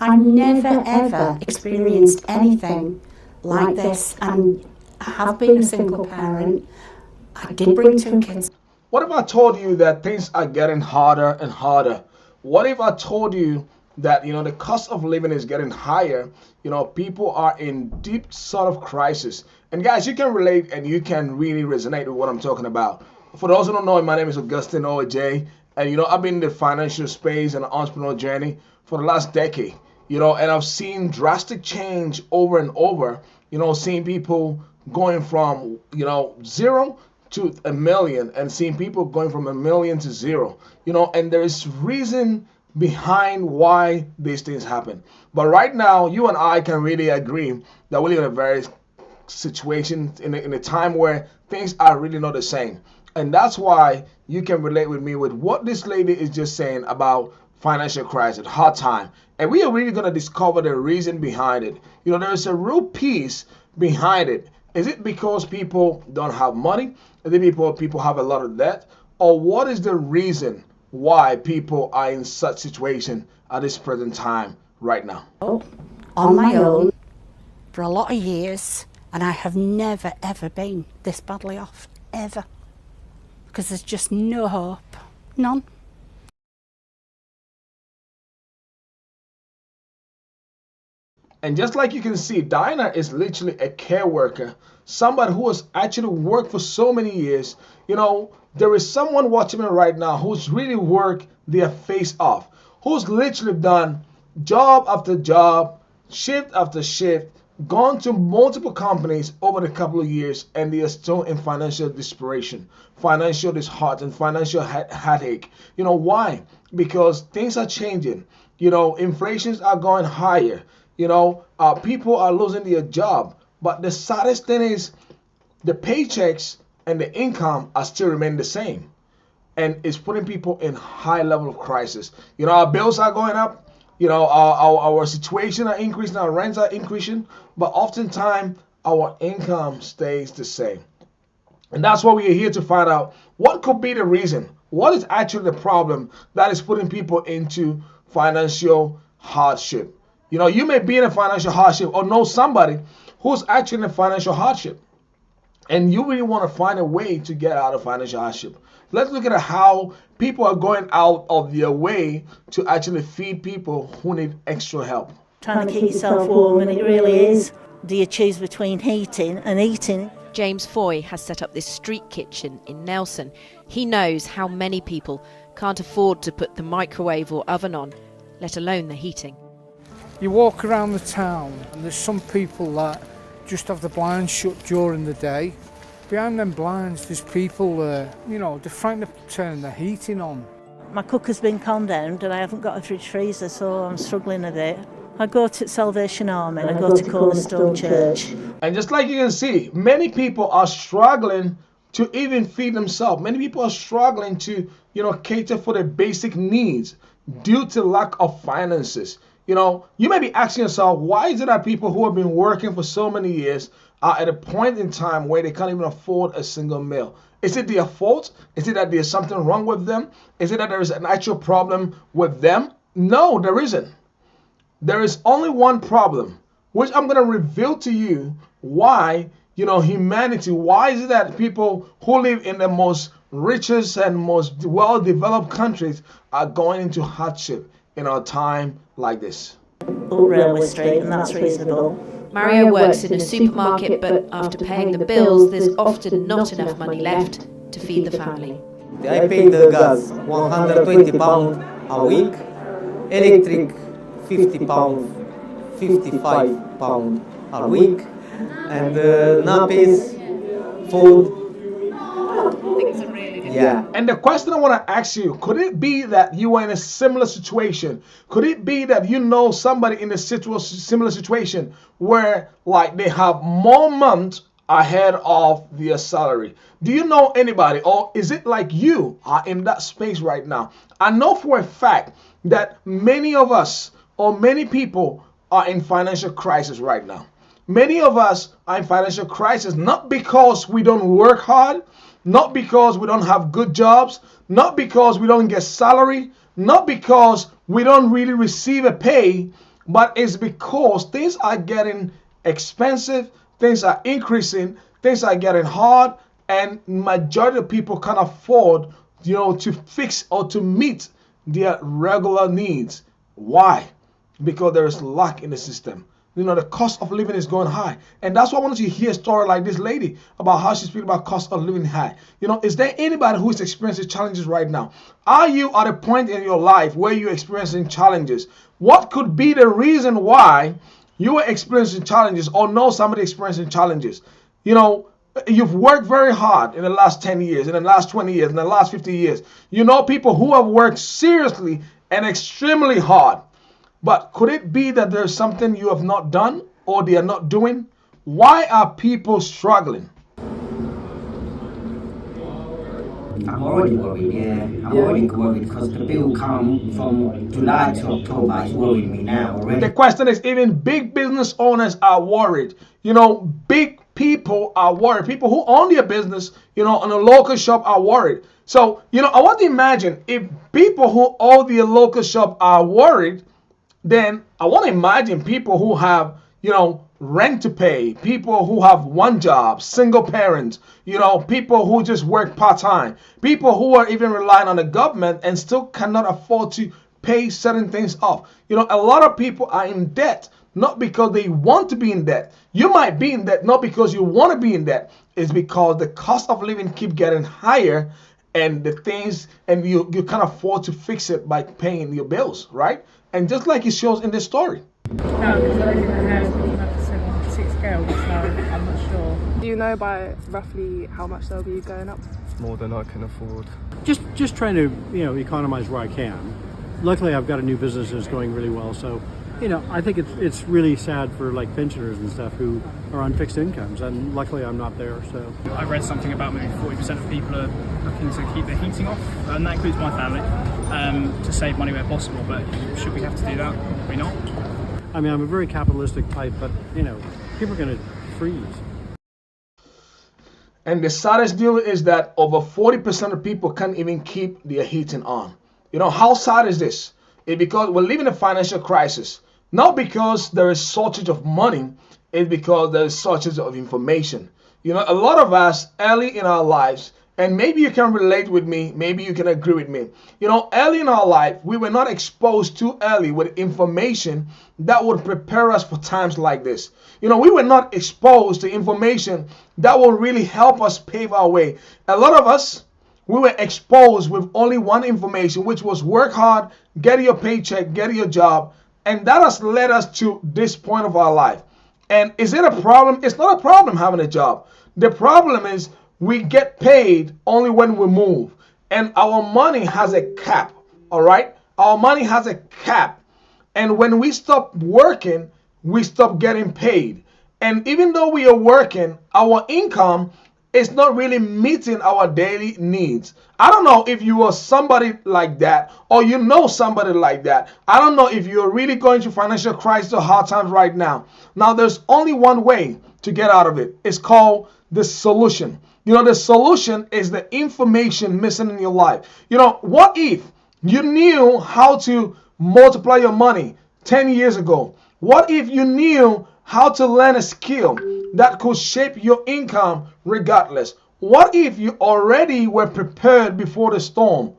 I never ever experienced anything like this, and I have been a single parent. I did bring two kids. What if I told you that things are getting harder and harder? What if I told you that the cost of living is getting higher? People are in deep sort of crisis. And guys, you can relate and you can really resonate with what I'm talking about. For those who don't know, my name is Augustine OJ, and I've been in the financial space and entrepreneurial journey for the last decade. And I've seen drastic change over and over. Seeing people going from zero to a million, and seeing people going from a million to zero. And there is reason behind why these things happen. But right now, you and I can really agree that we live in a very situation in a time where things are really not the same. And that's why you can relate with me with what this lady is just saying about financial crisis, hard time. And we are really going to discover the reason behind it. There is a real piece behind it. Is it because people don't have money? Is it people have a lot of debt? Or what is the reason why people are in such situation at this present time right now? On my own for a lot of years, and I have never ever been this badly off, ever. Because there's just no hope. None. And just like you can see, Diana is literally a care worker, somebody who has actually worked for so many years. There is someone watching me right now who's really worked their face off, who's literally done job after job, shift after shift, gone to multiple companies over the couple of years, and they are still in financial desperation, financial disheartened, financial headache. Why? Because things are changing. Inflations are going higher. People are losing their job. But the saddest thing is the paychecks and the income are still remain the same. And it's putting people in high level of crisis. Our bills are going up. Our situation are increasing, our rents are increasing, but oftentimes our income stays the same. And that's why we are here to find out what could be the reason. What is actually the problem that is putting people into financial hardship? You may be in a financial hardship or know somebody who's actually in a financial hardship. And you really want to find a way to get out of financial hardship. Let's look at how people are going out of their way to actually feed people who need extra help. Trying to keep yourself warm, and it really is. Do you choose between heating and eating? James Foy has set up this street kitchen in Nelson. He knows how many people can't afford to put the microwave or oven on, let alone the heating. You walk around the town and there's some people that just have the blinds shut during the day. Behind them blinds there's people there, they're trying to turn the heating on. My cooker's been condemned and I haven't got a fridge freezer, so I'm struggling a bit. I go to Salvation Army and I go to Cornerstone Church. And just like you can see, many people are struggling to even feed themselves. Many people are struggling to, cater for their basic needs due to lack of finances. You may be asking yourself, why is it that people who have been working for so many years are at a point in time where they can't even afford a single meal? Is it their fault? Is it that there's something wrong with them? Is it that there is an actual problem with them? No, there isn't. There is only one problem, which I'm going to reveal to you why, humanity, why is it that people who live in the most richest and most well-developed countries are going into hardship in a time like this? Railway Street, and that's reasonable. Mario works in a supermarket, but after paying the bills, there's often not enough money left to feed the family. I pay the gas £120 a week, electric £50, £55 a week, and nappies, food. Yeah. And the question I want to ask you, could it be that you are in a similar situation? Could it be that you know somebody in a similar situation where they have more months ahead of their salary? Do you know anybody, or is it like you are in that space right now? I know for a fact that many of us or many people are in financial crisis right now. Many of us are in financial crisis not because we don't work hard, not because we don't have good jobs, not because we don't get salary, not because we don't really receive a pay, but it's because things are getting expensive, things are increasing, things are getting hard, and majority of people can't afford, to fix or to meet their regular needs. Why? Because there is lack in the system. The cost of living is going high. And that's why I wanted you to hear a story like this lady about how she's speaking about cost of living high. Is there anybody who is experiencing challenges right now? Are you at a point in your life where you're experiencing challenges? What could be the reason why you are experiencing challenges or know somebody experiencing challenges? You've worked very hard in the last 10 years, in the last 20 years, in the last 50 years. You know people who have worked seriously and extremely hard. But could it be that there's something you have not done or they are not doing? Why are people struggling? I'm already worried, yeah. I'm already worried because the bill come from July to October. It's worrying me now already. The question is, even big business owners are worried. Big people are worried. People who own their business, on a local shop are worried. So, I want to imagine if people who own their local shop are worried, then I want to imagine people who have, rent to pay, people who have one job, single parents, people who just work part-time, people who are even relying on the government and still cannot afford to pay certain things off. A lot of people are in debt, not because they want to be in debt. You might be in debt not because you want to be in debt. It's because the cost of living keep getting higher and the things, and you can't afford to fix it by paying your bills, right? And just like it shows in this story. No, because I live in a house with up to 6 girls, so I'm not sure. Do you know by roughly how much they'll be going up? More than I can afford. Just trying to, economize where I can. Luckily, I've got a new business that's going really well, so, I think it's really sad for like pensioners and stuff who are on fixed incomes, and luckily I'm not there, so. I read something about maybe 40% of people are looking to keep their heating off, and that includes my family, to save money where possible, but should we have to do that? Probably not. I mean, I'm a very capitalistic type, but, people are going to freeze. And the saddest deal is that over 40% of people can't even keep their heating on. How sad is this? It's because we're living a financial crisis. Not because there is shortage of money, it's because there is shortage of information. A lot of us early in our lives, and maybe you can relate with me, maybe you can agree with me. Early in our life, we were not exposed too early with information that would prepare us for times like this. We were not exposed to information that will really help us pave our way. A lot of us, we were exposed with only one information, which was work hard, get your paycheck, get your job. And that has led us to this point of our life. And is it a problem? It's not a problem having a job. The problem is we get paid only when we move. And our money has a cap, all right? Our money has a cap. And when we stop working, we stop getting paid. And even though we are working, our income is not really meeting our daily needs. I don't know if you are somebody like that or you know somebody like that. I don't know if you're really going through financial crisis or hard times right now. Now, there's only one way to get out of it. It's called the solution. The solution is the information missing in your life. What if you knew how to multiply your money 10 years ago? What if you knew how to learn a skill that could shape your income regardless? What if you already were prepared before the storm?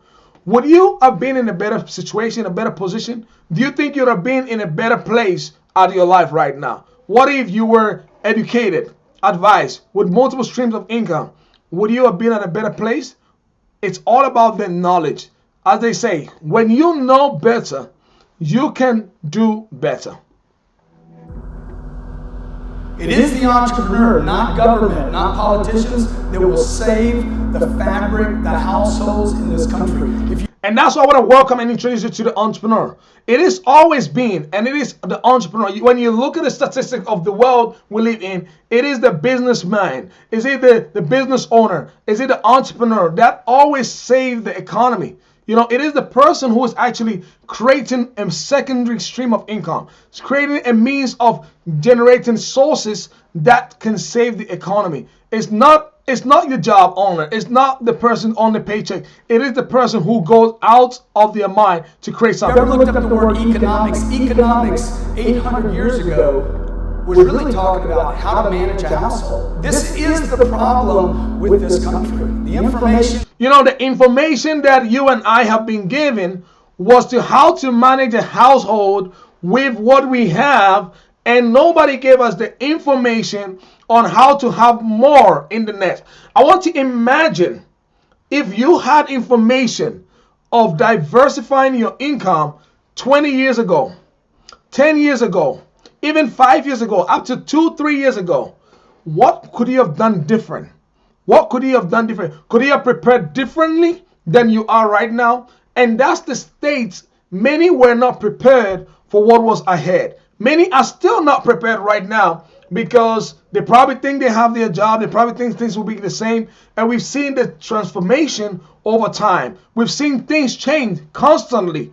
Would you have been in a better situation, a better position? Do you think you'd have been in a better place out of your life right now? What if you were educated, advised, with multiple streams of income? Would you have been at a better place? It's all about the knowledge. As they say, when you know better, you can do better. It is the entrepreneur, not government, not politicians, that will save the fabric, the households in this country. And that's why I want to welcome and introduce you to the entrepreneur. It has always been, and it is the entrepreneur. When you look at the statistics of the world we live in, it is the businessman. Is it the business owner? Is it the entrepreneur that always save the economy? It is the person who is actually creating a secondary stream of income. It's creating a means of generating sources that can save the economy. It's not your job owner. It's not the person on the paycheck. It is the person who goes out of their mind to create something. If you ever looked up the word economics, 800 years ago was really talking about how to manage a household. This is the problem with this country. The information. You know, the information that you and I have been given was to how to manage a household with what we have, and nobody gave us the information on how to have more in the net. I want to imagine if you had information of diversifying your income 20 years ago, 10 years ago, even 5 years ago, up to 2-3 years ago. What could you have done different? What could you have done different? Could you have prepared differently than you are right now? And that's the state. Many were not prepared for what was ahead. Many are still not prepared right now because they probably think they have their job. They probably think things will be the same. And we've seen the transformation over time. We've seen things change constantly.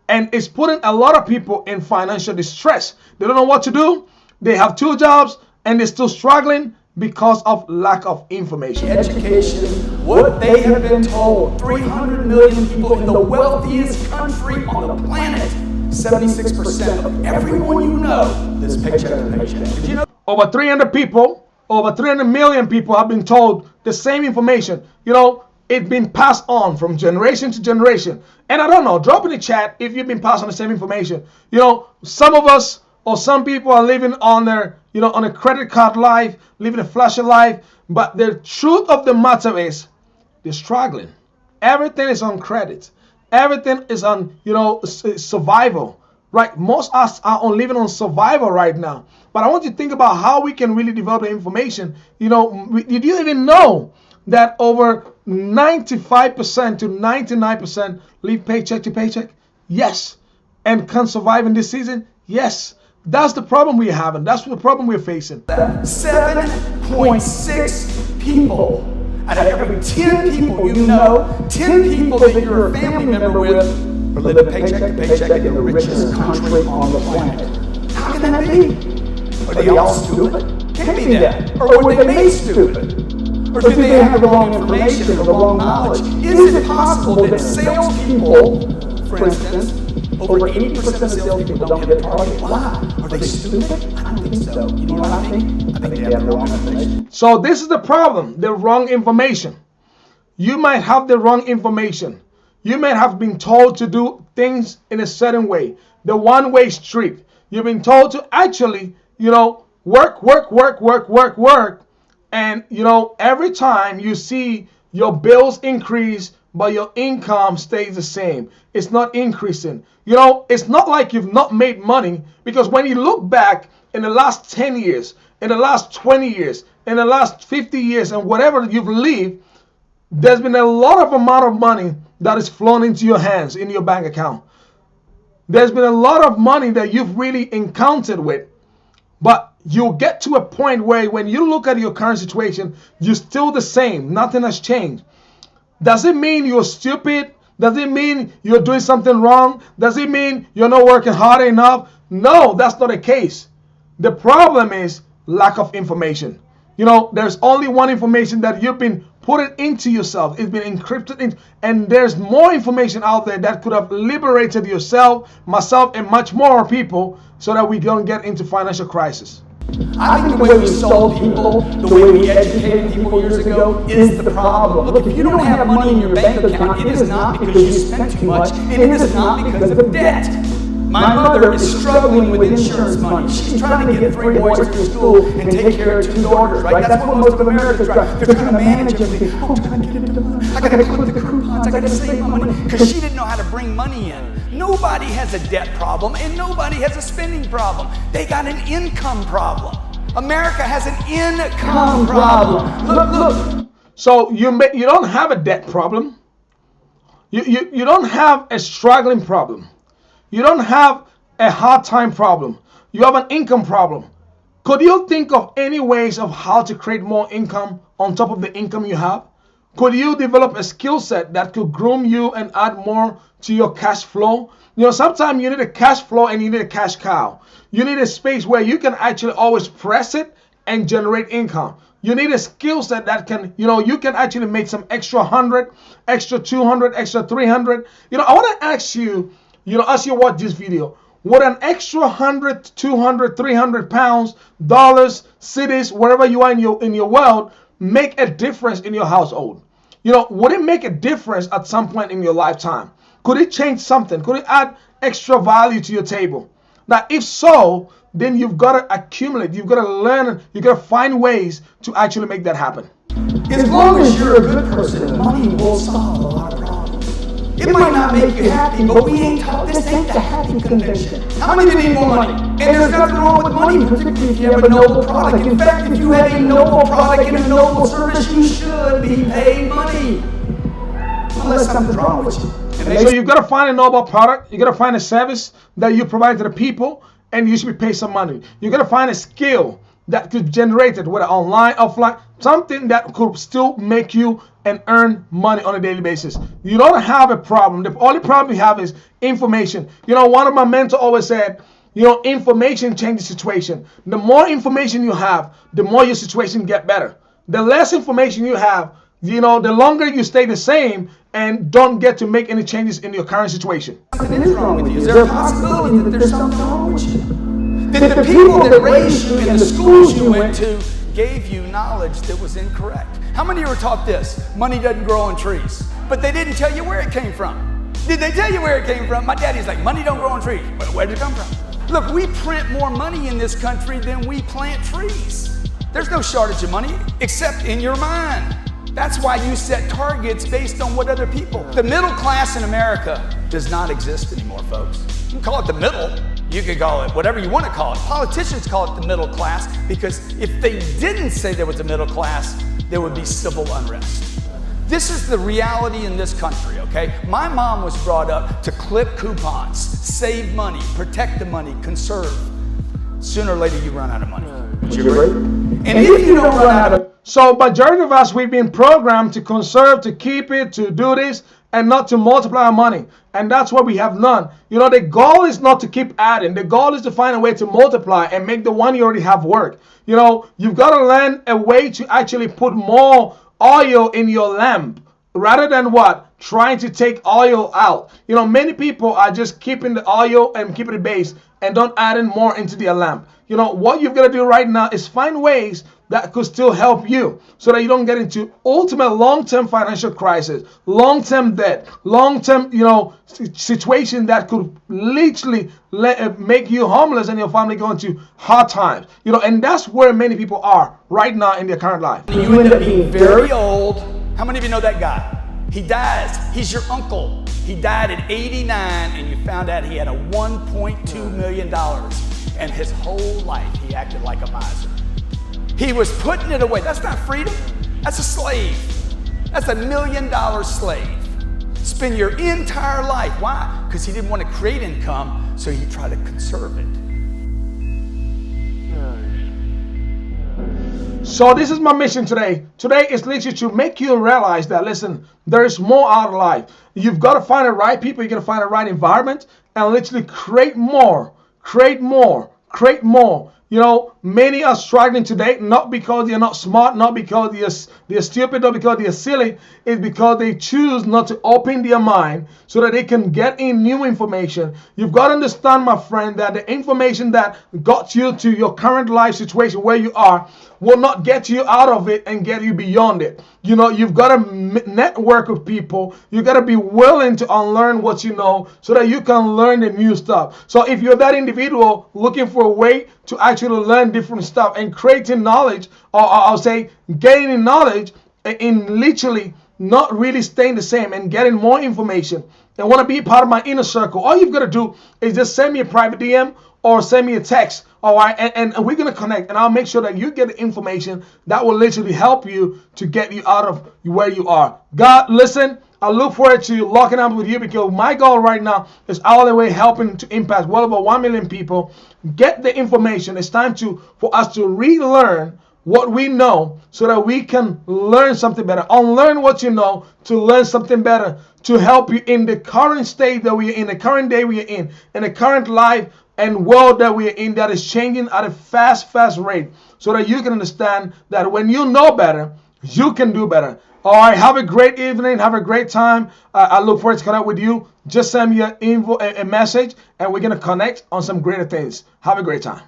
And it's putting a lot of people in financial distress. They don't know what to do. They have 2 jobs and they're still struggling because of lack of information. Education, what they have been told. 300 million people in the wealthiest country on the planet. 76% of everyone you know is paycheck to paycheck. Did you know? Over 300 people, over 300 million people have been told the same information. You know, it's been passed on from generation to generation. And I don't know, drop in the chat if you've been passed on the same information. You know, some of us or some people are living on their, you know, on a credit card life, living a flashy life. But the truth of the matter is they're struggling. Everything is on credit. Everything is on, you know, survival, right? Most of us are on living on survival right now. But I want you to think about how we can really develop the information. You know, did you even know that over 95% to 99% live paycheck to paycheck? Yes. And can survive in this season? Yes. That's the problem we're having. That's the problem we're facing. 7.6 people out of every 10 people you know, 10 people that you're a family member with, are living paycheck to paycheck in the richest country on the planet. How can that be? Are they all stupid? Can't be that. Or were they made stupid? Or do they have the wrong information or the wrong knowledge? Is it possible that salespeople, for instance, over 80% of salespeople don't hit a target? Why? Are they stupid? I don't think so. You know what I think? I think they have the wrong information. So this is the problem, the wrong information. You might have the wrong information. You may have been told to do things in a certain way, the one-way street. You've been told to actually, you know, work. And, you know, every time you see your bills increase, but your income stays the same. It's not increasing. You know, it's not like you've not made money, because when you look back in the last 10 years, in the last 20 years, in the last 50 years, and whatever you've lived, there's been a lot of amount of money that is flown into your hands, in your bank account. There's been a lot of money that you've really encountered with. But you'll get to a point where when you look at your current situation, you're still the same. Nothing has changed. Does it mean you're stupid? Does it mean you're doing something wrong? Does it mean you're not working hard enough? No, that's not the case. The problem is lack of information. You know, there's only one information that you've been putting into yourself. It's been encrypted in, and there's more information out there that could have liberated yourself, myself, and much more people so that we don't get into financial crisis. I think the way we sold people, the way we educated people years ago is the problem. Look, if you don't have money in your bank account, it is not because you spent too much, and it is not because of debt. My mother is struggling with insurance money. She's trying to get 3 boys through school and take care of 2 daughters, right? That's what most of Americans try. They're trying to manage everything. Oh, do I get it done? I got to clip the coupons. I got to save my money. Because she didn't know how to bring money in. Nobody has a debt problem, and nobody has a spending problem. They got an income problem. America has an income problem. Look. So you don't have a debt problem. You don't have a struggling problem. You don't have a hard time problem. You have an income problem. Could you think of any ways of how to create more income on top of the income you have? Could you develop a skill set that could groom you and add more to your cash flow? You know, sometimes you need a cash flow and you need a cash cow. You need a space where you can actually always press it and generate income. You need a skill set that can, you can actually make some extra 100, extra 200, extra 300. I want to ask you, as you watch this video, would an extra 100, 200, 300 pounds, dollars, cities, wherever you are in your world, make a difference in your household? Would it make a difference at some point in your lifetime? Could it change something? Could it add extra value to your table? Now, if so, then you've got to accumulate, you've got to learn, you've got to find ways to actually make that happen. As long as you're a good person, money will solve a lot of problems. It might not make you happy, but we ain't taught, this ain't the happy convention. How many of you need more money? And there's nothing wrong with money, particularly if you have a noble product. In fact, if you have a noble product and a noble service, you should be paid money. Unless something's wrong with you. So you've got to find a noble product, you've got to find a service that you provide to the people, and you should be paid some money. You've got to find a skill that could generate it, whether online, offline, something that could still make you and earn money on a daily basis. You don't have a problem. The only problem you have is information. One of my mentors always said, information changes situation. The more information you have, the more your situation get better. The less information you have, the longer you stay the same and don't get to make any changes in your current situation. Something is wrong with you. Is there a possibility that there's something wrong with you? That the people that raised you and the schools you went to gave you knowledge that was incorrect? How many of you were taught this? Money doesn't grow on trees. But they didn't tell you where it came from. Did they tell you where it came from? My daddy's like, money don't grow on trees. But where did it come from? Look, we print more money in this country than we plant trees. There's no shortage of money except in your mind. That's why you set targets based on what other people. The middle class in America does not exist anymore, folks. You can call it the middle. You can call it whatever you want to call it. Politicians call it the middle class because if they didn't say there was a middle class, there would be civil unrest. This is the reality in this country, okay? My mom was brought up to clip coupons, save money, protect the money, conserve. Sooner or later, you run out of money. Would you agree? And if you don't run out of... So majority of us, we've been programmed to conserve, to keep it, to do this, and not to multiply our money. And that's what we have learned. The goal is not to keep adding. The goal is to find a way to multiply and make the one you already have work. You've got to learn a way to actually put more oil in your lamp rather than what? Trying to take oil out. Many people are just keeping the oil and keeping the base and don't add in more into their lamp. What you've got to do right now is find ways that could still help you so that you don't get into ultimate long-term financial crisis, long-term debt, long-term, situation that could literally make you homeless and your family go into hard times. And that's where many people are right now in their current life. You end up being very old. How many of you know that guy? He dies. He's your uncle. He died at 89 and you found out he had a $1.2 million. And his whole life he acted like a miser. He was putting it away. That's not freedom. That's a slave. That's $1 million slave. Spend your entire life. Why? Because he didn't want to create income, so he tried to conserve it. So this is my mission today. Today is literally to make you realize that, listen, there is more out of life. You've got to find the right people. You've got to find the right environment and literally create more. Create more. Create more. Many are struggling today, not because they're not smart, not because they're stupid, not because they're silly. It's because they choose not to open their mind so that they can get in new information. You've got to understand, my friend, that the information that got you to your current life situation where you are will not get you out of it and get you beyond it. You've got to network with people. You've got to be willing to unlearn what you know so that you can learn the new stuff. So if you're that individual looking for a way to actually learn different stuff and creating knowledge, or I'll say gaining knowledge in literally not really staying the same and getting more information and want to be part of my inner circle, all you've got to do is just send me a private DM or send me a text, all right, and we're going to connect, and I'll make sure that you get the information that will literally help you to get you out of where you are. God, listen, I look forward to locking up with you because my goal right now is all the way helping to impact well over 1 million people. Get the information. It's time for us to relearn what we know so that we can learn something better. Unlearn what you know to learn something better to help you in the current state that we are in, the current day we are in the current life and world that we are in that is changing at a fast rate, so that you can understand that when you know better, you can do better. All right, have a great evening. Have a great time. I look forward to connect with you. Just send me a message, and we're going to connect on some greater things. Have a great time.